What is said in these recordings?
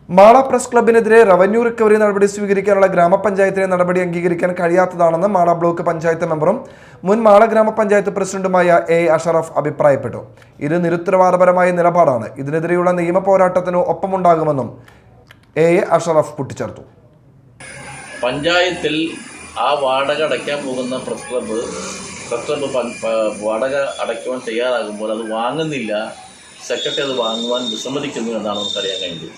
Mala press ക്ലബിനെതിരെ revenue recovery നടപടി സ്വീകരിക്കാനുള്ള ഗ്രാമപഞ്ചായത്തിലെ നടപടി അംഗീകരിക്കാൻ കഴിയാത്തതാണെന്ന് മാള ബ്ലോക്ക് പഞ്ചായത്ത് മെമ്പറും മുൻ മാള ഗ്രാമപഞ്ചായത്ത് പ്രസിഡന്റുമായ എ അഷറഫ് അഭിപ്രായപ്പെട്ടു. ഇത് നിരുത്തരവാദപരമായ നിലപാടാണ്. ഇതിനെതിരെയുള്ള നിയമ പോരാട്ടത്തിന് ഒപ്പമുണ്ടാകുമെന്നും എ അഷറഫ് കൂട്ടിച്ചേർത്തു. പഞ്ചായത്തിൽ ആ വാടക അടയ്ക്കാൻ പോകുന്ന പ്രസ് ക്ലബ്ബ് വാടക അടയ്ക്കുവാൻ തയ്യാറാകുമ്പോൾ അത് വാങ്ങുന്നില്ല, സെക്രട്ടറി അത് വാങ്ങുവാൻ വിസമ്മതിക്കുന്നു എന്നാണ് നമുക്കറിയാൻ കഴിഞ്ഞത്.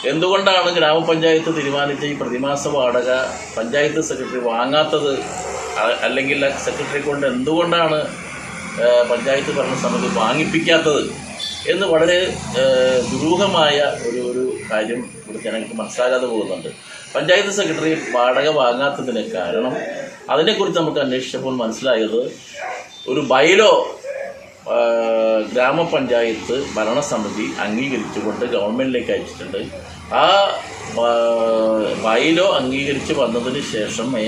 എന്തുകൊണ്ടാണ് ഗ്രാമപഞ്ചായത്ത് തീരുമാനിച്ച ഈ പ്രതിമാസ വാടക പഞ്ചായത്ത് സെക്രട്ടറി വാങ്ങാത്തത്? അല്ലെങ്കിൽ സെക്രട്ടറി കൊണ്ട് എന്തുകൊണ്ടാണ് പഞ്ചായത്ത് ഭരണസമിതി വാങ്ങിപ്പിക്കാത്തത് എന്ന് വളരെ ദുരൂഹമായ ഒരു കാര്യം ഇവിടെ ജനങ്ങൾക്ക് മനസ്സിലാകാതെ പോകുന്നുണ്ട്. പഞ്ചായത്ത് സെക്രട്ടറി വാടക വാങ്ങാത്തതിന് കാരണം അതിനെക്കുറിച്ച് നമുക്ക് അന്വേഷിച്ചപ്പോൾ മനസ്സിലായത് ഒരു ബൈലോ ഗ്രാമപഞ്ചായത്ത് ഭരണസമിതി അംഗീകരിച്ചുകൊണ്ട് ഗവൺമെൻറ്റിലേക്ക് അയച്ചിട്ടുണ്ട്. ആ ബൈലോ അംഗീകരിച്ച് വന്നതിന് ശേഷമേ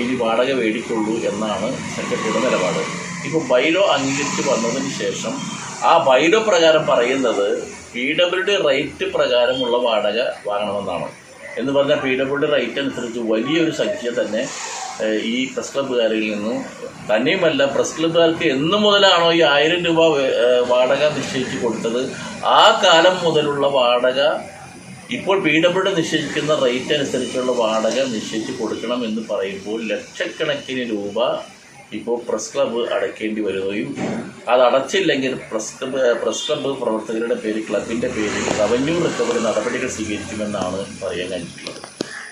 ഇനി വാടക മേടിക്കുള്ളൂ എന്നാണ് സെക്രട്ടറിയുടെ നിലപാട്. ഇപ്പോൾ ബൈലോ അംഗീകരിച്ച് വന്നതിന് ശേഷം ആ ബൈലോ പ്രകാരം പറയുന്നത് PWD റേറ്റ് പ്രകാരമുള്ള വാടക വാങ്ങണമെന്നാണ്. എന്ന് പറഞ്ഞാൽ PWD റേറ്റ് അനുസരിച്ച് വലിയൊരു സംഖ്യ തന്നെ ഈ പ്രസ് ക്ലബ്ബുകാരിൽ നിന്നും, തന്നെയുമല്ല പ്രസ് ക്ലബ്ബുകാർക്ക് എന്ന് മുതലാണോ ഈ 1000 രൂപ വാടക നിശ്ചയിച്ച് കൊടുത്തത് ആ കാലം മുതലുള്ള വാടക ഇപ്പോൾ PWD നിശ്ചയിക്കുന്ന റേറ്റ് അനുസരിച്ചുള്ള വാടക നിശ്ചയിച്ച് കൊടുക്കണം എന്ന് പറയുമ്പോൾ ലക്ഷക്കണക്കിന് രൂപ ഇപ്പോൾ പ്രസ് ക്ലബ്ബ് അടയ്ക്കേണ്ടി വരികയും അത് അടച്ചില്ലെങ്കിൽ പ്രസ് ക്ലബ്ബ് പ്രവർത്തകരുടെ പേര്, ക്ലബിൻ്റെ പേരിൽ റവന്യൂ റിക്കവറി നടപടികൾ സ്വീകരിക്കുമെന്നാണ് പറയാൻ കഴിഞ്ഞിട്ടുള്ളത്.